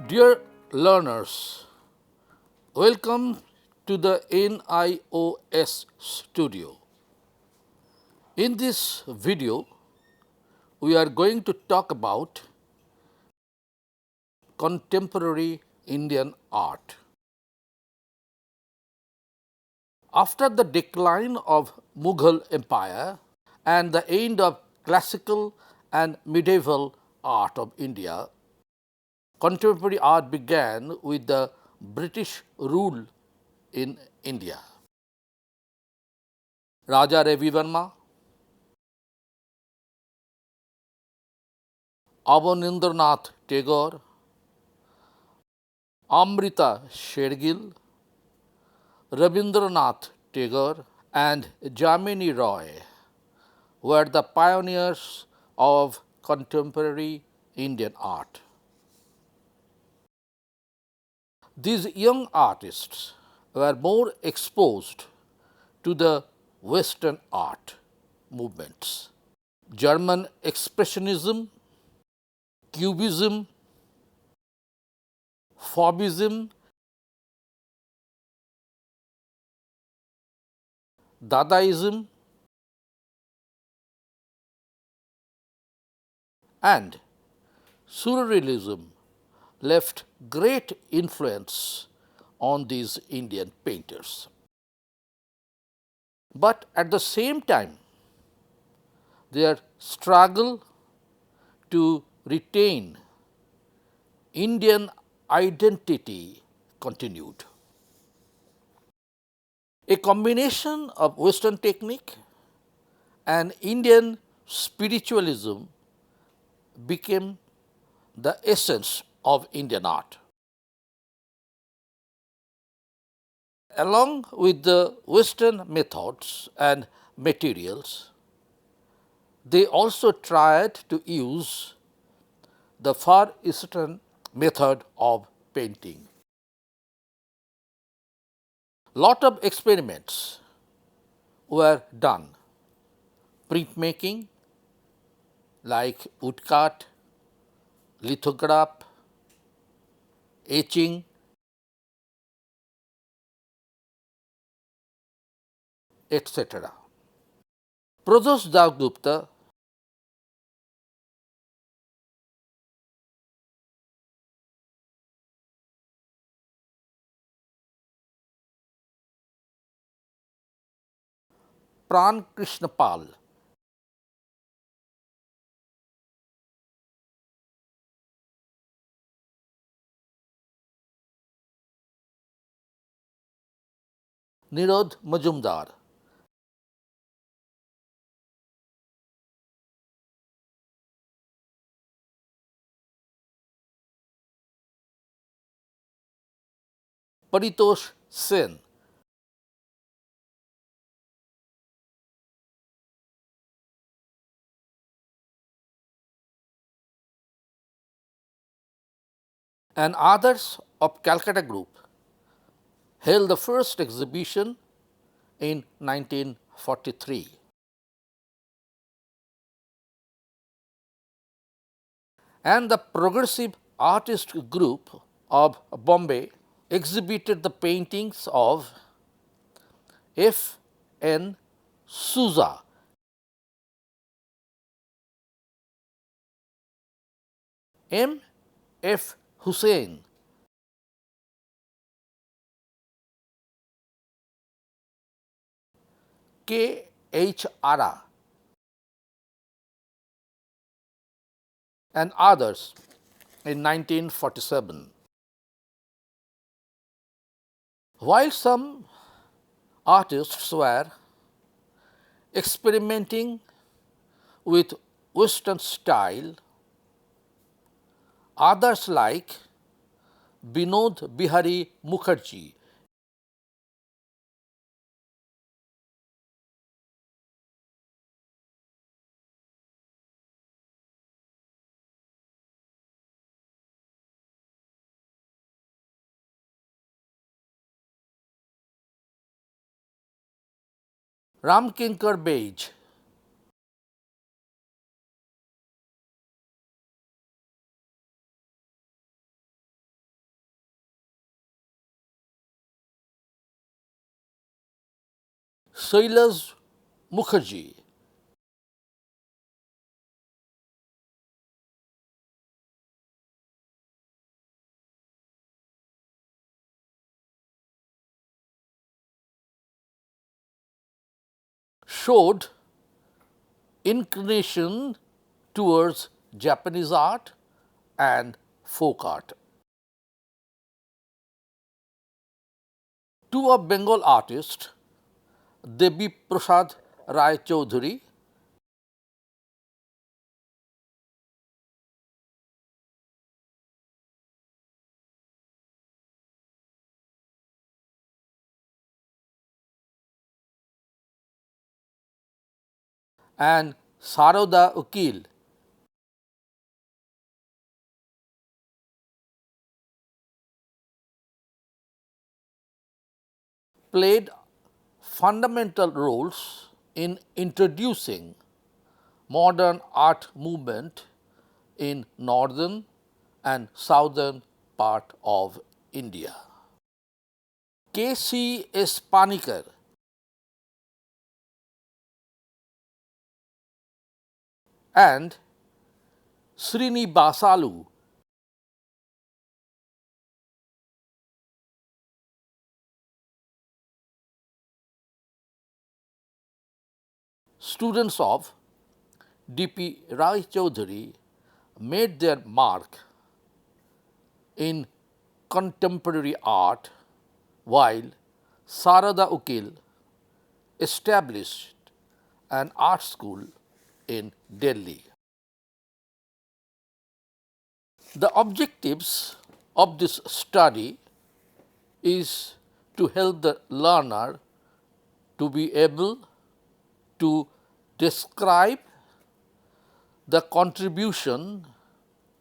Dear learners, welcome to the NIOS studio. In this video, we are going to talk about contemporary Indian art. After the decline of Mughal Empire and the end of classical and medieval art of India, contemporary art began with the British rule in India. Raja Ravi Verma, Avanindranath Tagore, Amrita Shergill, Rabindranath Tagore, and Jamini Roy were the pioneers of contemporary Indian art. These young artists were more exposed to the Western art movements. German Expressionism, Cubism, Fauvism, Dadaism, and Surrealism left great influence on these Indian painters. But at the same time, their struggle to retain Indian identity continued. A combination of Western technique and Indian spiritualism became the essence of Indian art. Along with the Western methods and materials, they also tried to use the Far Eastern method of painting. Lot of experiments were done. Printmaking like woodcut, lithograph, etching, etc. Prados Dasgupta Pran Krishna Pal, Nirod Majumdar, Paritosh Sen, and others of Calcutta group held the first exhibition in 1943. And the Progressive Artist Group of Bombay exhibited the paintings of F. N. Sousa, M. F. Hussain, K. H. Ara, and others in 1947. While some artists were experimenting with Western style, others like Bihari Mukherjee, Ramkinkar Beige, Shailas Mukherjee showed inclination towards Japanese art and folk art. Two of Bengal artists, Devi Prasad Rai Chaudhuri and Saroda Ukil played fundamental roles in introducing modern art movement in northern and southern part of India. K.C. S. Panikar and Srinivasalu students of D.P. Rai Chaudhuri made their mark in contemporary art, while Sarada Ukil established an art school in Delhi. The objectives of this study is to help the learner to be able to describe the contribution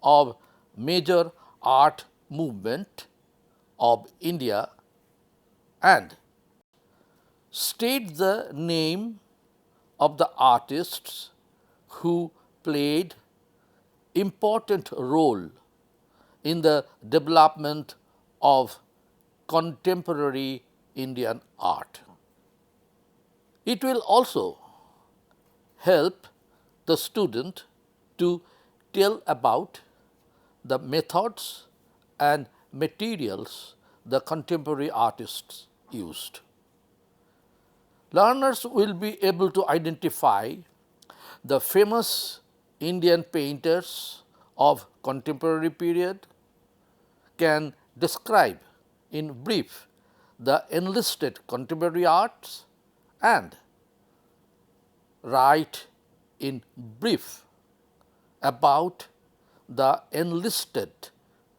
of major art movement of India and state the name of the artists who played important role in the development of contemporary Indian art. It will also help the student to tell about the methods and materials the contemporary artists used. Learners will be able to identify the famous Indian painters of contemporary period, can describe in brief the enlisted contemporary arts and write in brief about the enlisted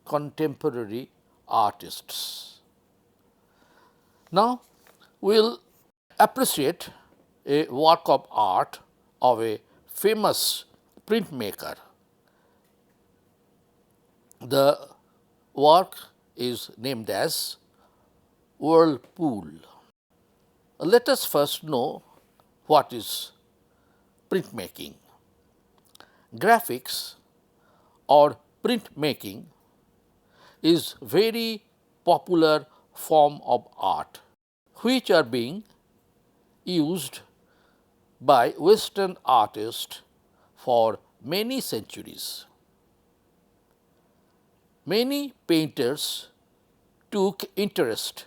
contemporary artists. Now, we will appreciate a work of art of a famous printmaker. The work is named as Whirlpool. Let us first know what is printmaking. Graphics or printmaking is very popular form of art which are being used by Western artists for many centuries. Many painters took interest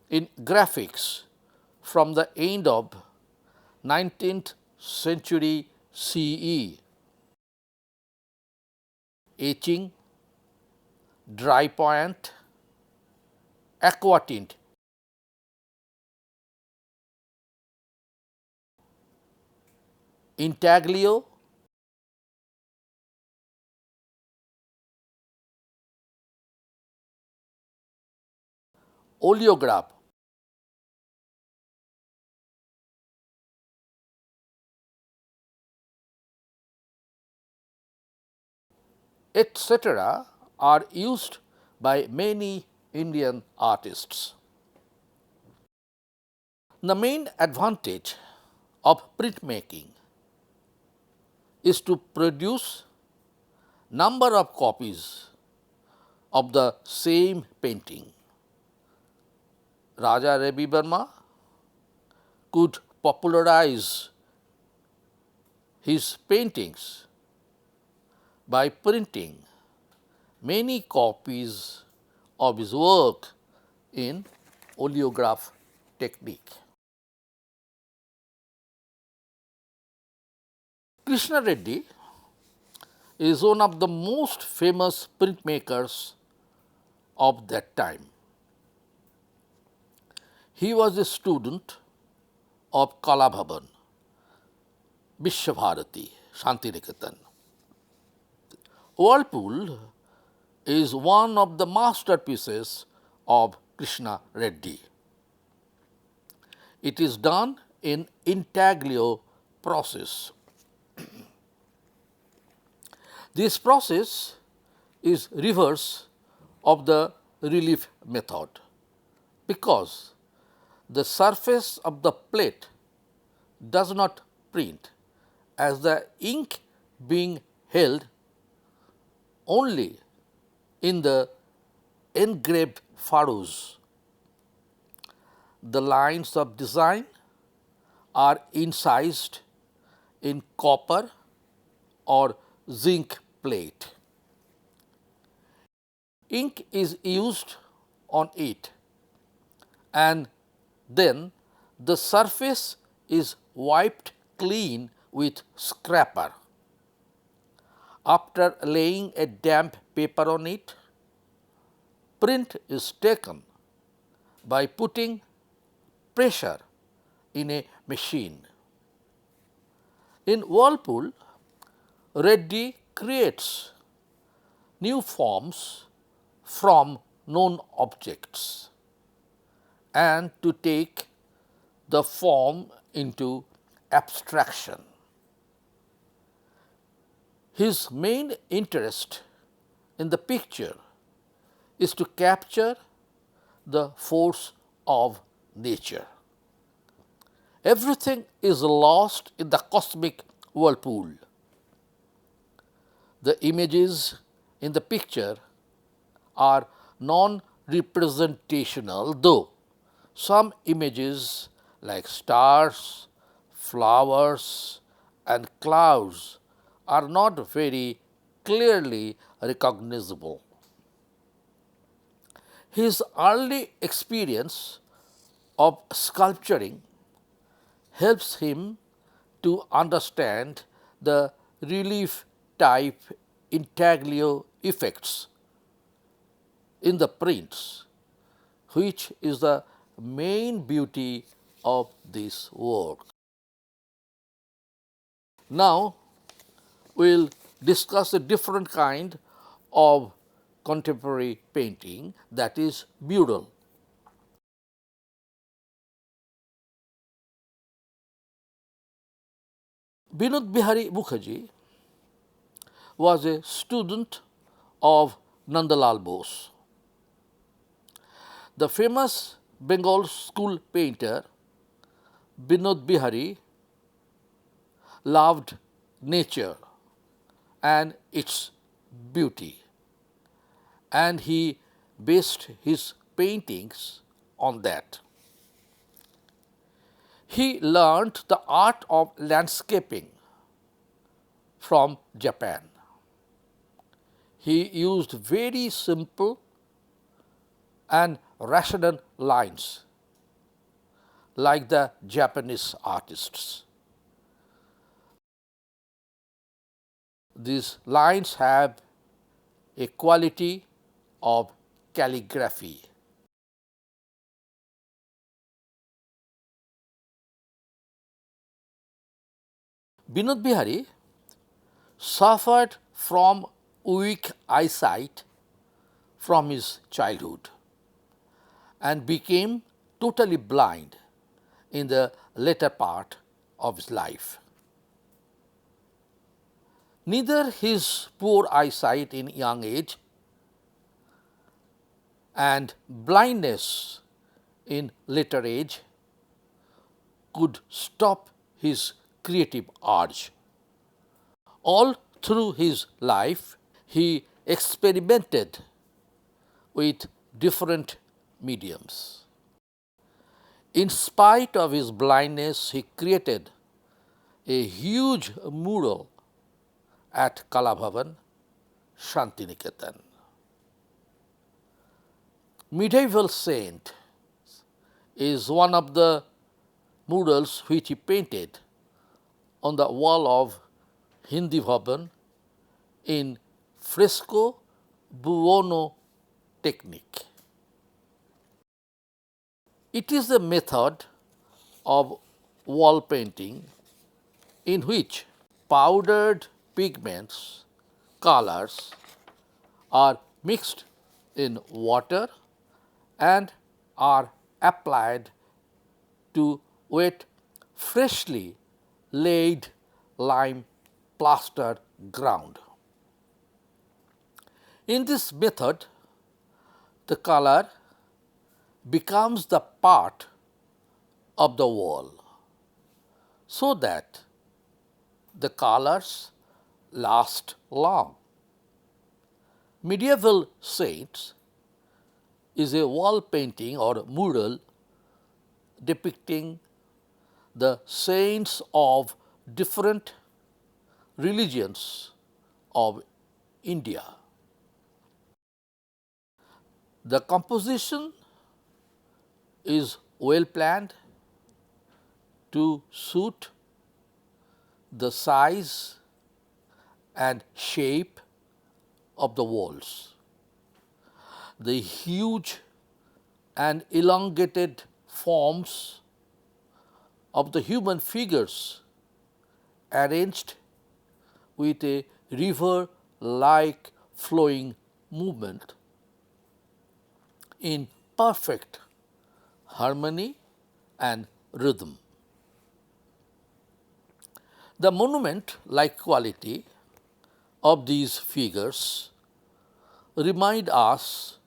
in graphics from the end of 19th century CE. Etching, dry point, aquatint, intaglio, oleograph, etc. are used by many Indian artists. The main advantage of printmaking is to produce number of copies of the same painting. Raja Ravi Verma could popularize his paintings by printing many copies of his work in oleograph technique. Krishna Reddy is one of the most famous printmakers of that time. He was a student of Kalabhavan, Vishwabharati, Shantiniketan. Whirlpool is one of the masterpieces of Krishna Reddy. It is done in intaglio process. This process is reverse of the relief method because the surface of the plate does not print as the ink being held only in the engraved furrows. The lines of design are incised in copper or zinc plate. Ink is used on it and then the surface is wiped clean with scraper. After laying a damp paper on it, print is taken by putting pressure in a machine. In Whirlpool, Reddy creates new forms from known objects and to take the form into abstraction. His main interest in the picture is to capture the force of nature. Everything is lost in the cosmic whirlpool. The images in the picture are non-representational, though some images like stars, flowers and clouds are not very clearly recognizable. His early experience of sculpturing helps him to understand the relief type intaglio effects in the prints, which is the main beauty of this work. Now, we will discuss a different kind of contemporary painting, that is mural. Bihari Mukherjee was a student of Nandalal Bose. The famous Bengal school painter Bihari loved nature and its beauty, and he based his paintings on that. He learned the art of landscaping from Japan. He used very simple and rational lines like the Japanese artists. These lines have a quality of calligraphy. Bihari suffered from weak eyesight from his childhood and became totally blind in the later part of his life. Neither his poor eyesight in young age and blindness in later age could stop his creative urge. All through his life, he experimented with different mediums. In spite of his blindness, he created a huge mural at Kalabhavan, Shantiniketan. Medieval Saint is one of the murals which he painted on the wall of Hindi Bhavan in fresco buono technique. It is a method of wall painting in which powdered pigments, colors are mixed in water and are applied to wet, freshly laid lime plaster ground. In this method, the color becomes the part of the wall so that the colors last long. Medieval Saints is a wall painting or mural depicting the saints of different religions of India. The composition is well planned to suit the size and shape of the walls. The huge and elongated forms of the human figures arranged with a river like flowing movement in perfect harmony and rhythm. The monument like quality of these figures remind us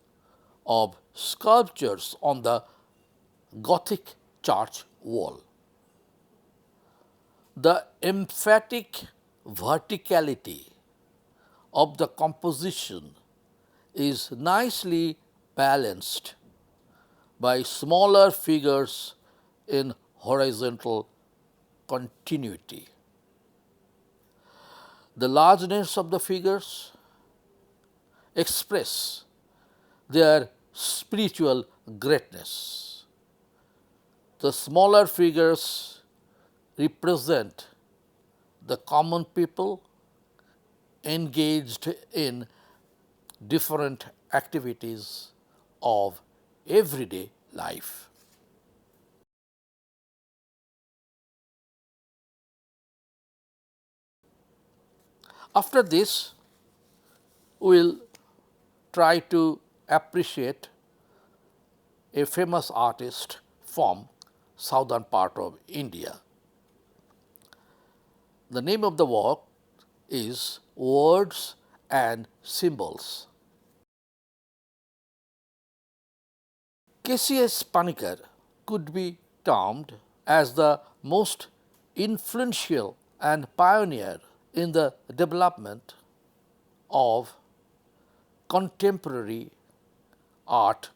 of sculptures on the Gothic church wall. The emphatic verticality of the composition is nicely balanced by smaller figures in horizontal continuity. The largeness of the figures express their spiritual greatness. The smaller figures represent the common people engaged in different activities of everyday life. After this, we will try to appreciate a famous artist from southern part of India. The name of the work is Words and Symbols. K.C.S. Panikkar could be termed as the most influential and pioneer in the development of contemporary art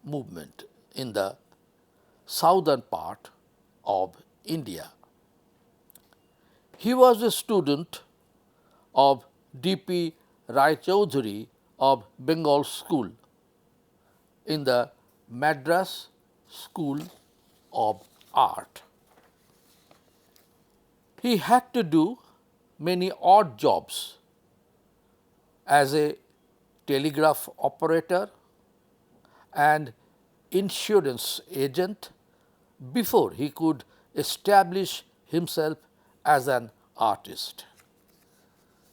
movement in the southern part of India. He was a student of D.P. Raichaudhuri of Bengal School in the Madras School of Art. He had to do many odd jobs as a telegraph operator and insurance agent before he could establish himself as an artist.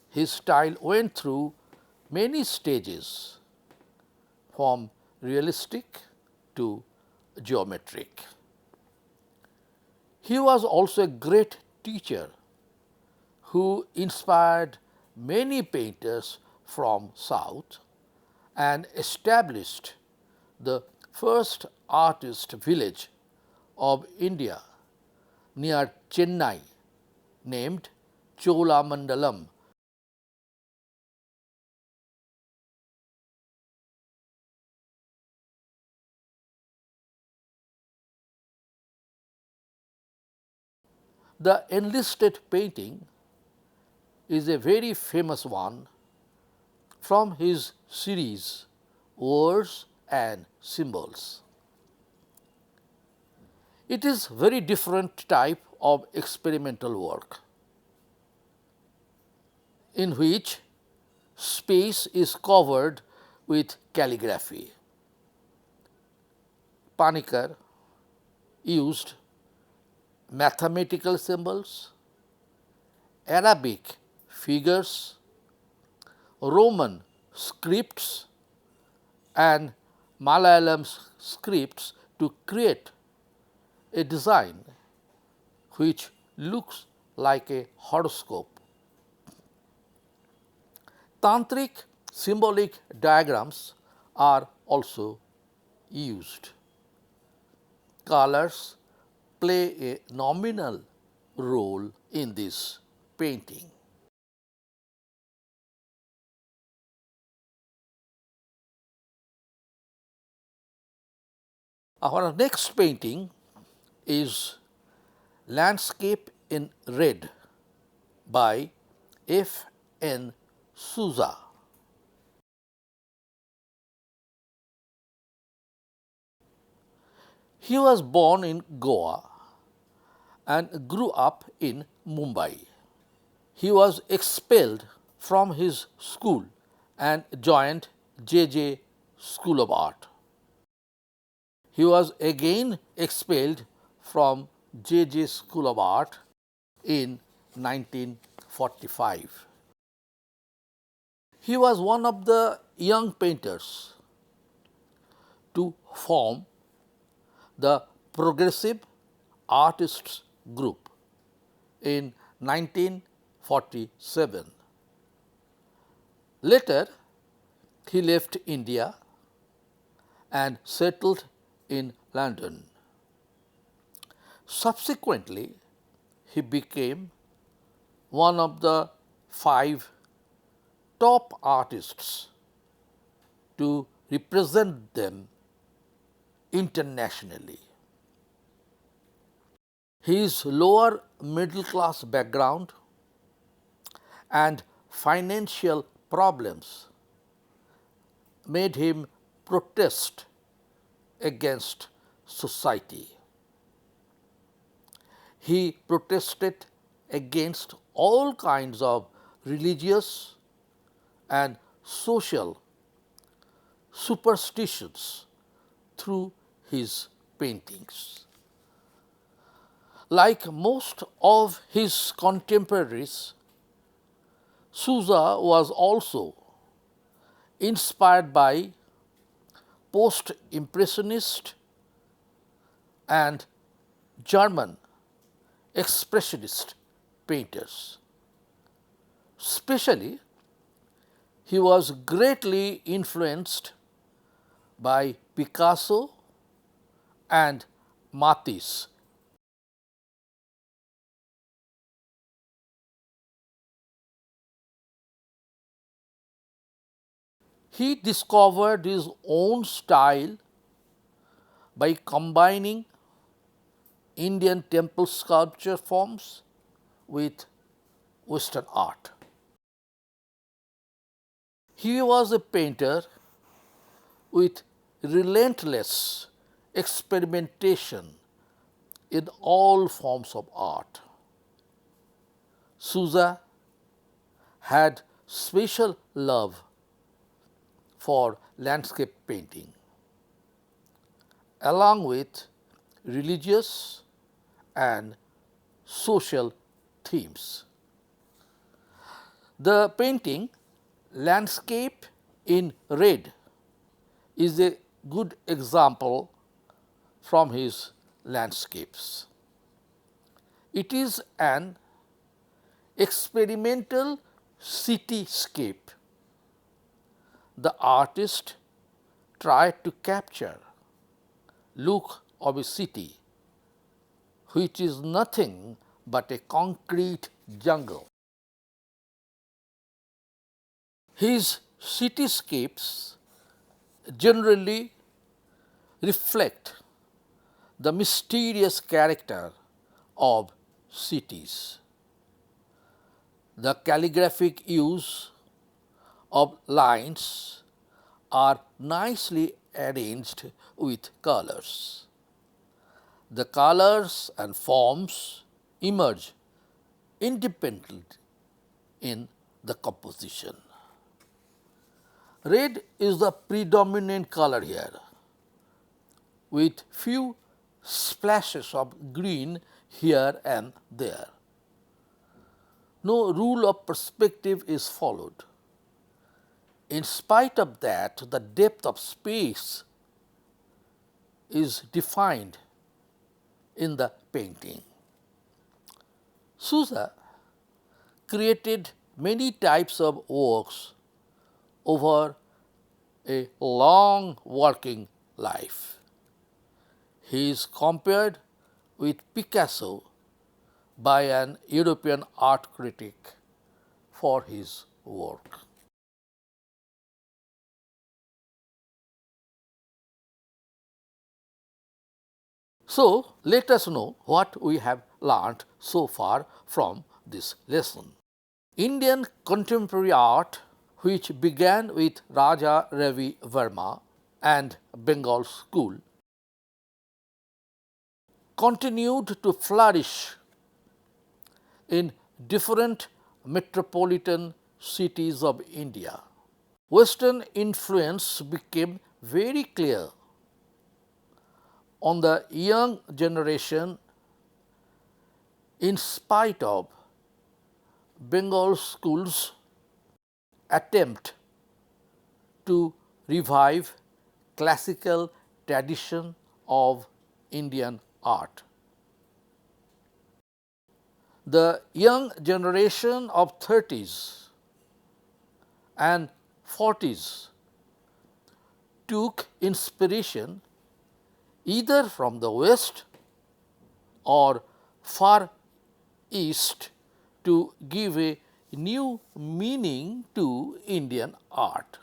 His style went through many stages from realistic to geometric. He was also a great teacher who inspired many painters from South and established the first artist village of India near Chennai named Cholamandalam. The Enlisted Painting is a very famous one from his series Words and Symbols. It is very different type of experimental work in which space is covered with calligraphy. Panikkar used mathematical symbols, Arabic figures, Roman scripts and Malayalam scripts to create a design which looks like a horoscope. Tantric symbolic diagrams are also used. Colors play a nominal role in this painting. Our next painting is Landscape in Red by F. N. Sousa. He was born in Goa and grew up in Mumbai. He was expelled from his school and joined J.J. School of Art. He was again expelled from J.J. School of Art in 1945. He was one of the young painters to form the Progressive Artists Group in 1947. Later, he left India and settled in London. Subsequently, he became one of the 5 top artists to represent them internationally. His lower middle class background and financial problems made him protest against society. He protested against all kinds of religious and social superstitions through his paintings. Like most of his contemporaries, Sousa was also inspired by post-impressionist and German expressionist painters. Especially, he was greatly influenced by Picasso and Matisse. He discovered his own style by combining Indian temple sculpture forms with Western art. He was a painter with relentless experimentation in all forms of art. Sousa had special love for landscape painting, along with religious and social themes. The painting Landscape in Red is a good example from his landscapes. It is an experimental cityscape. The artist tried to capture look of a city which is nothing but a concrete jungle. His cityscapes generally reflect the mysterious character of cities. The calligraphic use of lines are nicely arranged with colors. The colors and forms emerge independently in the composition. Red is the predominant color here, with few splashes of green here and there. No rule of perspective is followed. In spite of that, the depth of space is defined in the painting. Sousa created many types of works over a long working life. He is compared with Picasso by an European art critic for his work. So, let us know what we have learnt so far from this lesson. Indian contemporary art, which began with Raja Ravi Verma and Bengal school, continued to flourish in different metropolitan cities of India. Western influence became very clear on the young generation in spite of Bengal school's attempt to revive classical tradition of Indian art. The young generation of 30s and 40s took inspiration either from the West or Far East to give a new meaning to Indian art.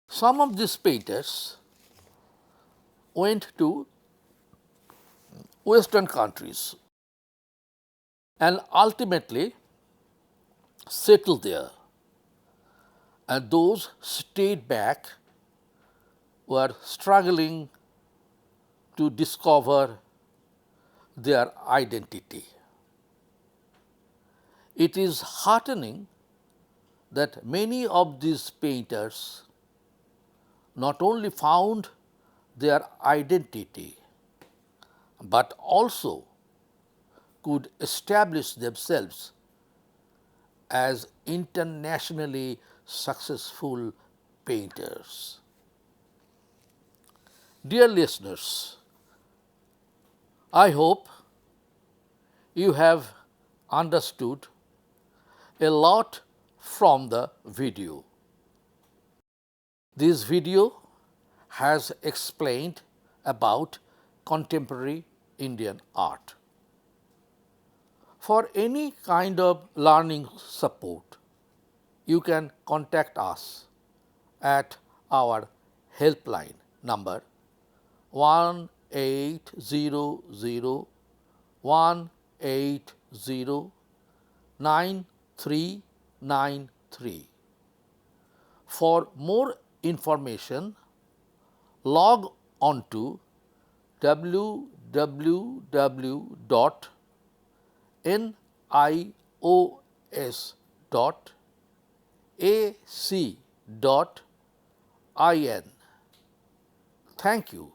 Some of these painters went to Western countries and ultimately settled there, and those stayed back were struggling to discover their identity. It is heartening that many of these painters not only found their identity, but also could establish themselves as internationally successful painters. Dear listeners, I hope you have understood a lot from the video. This video has explained about contemporary Indian art. For any kind of learning support, you can contact us at our helpline number 1800-180-9393. For more information, log on to www.nios.ac.in. Thank you.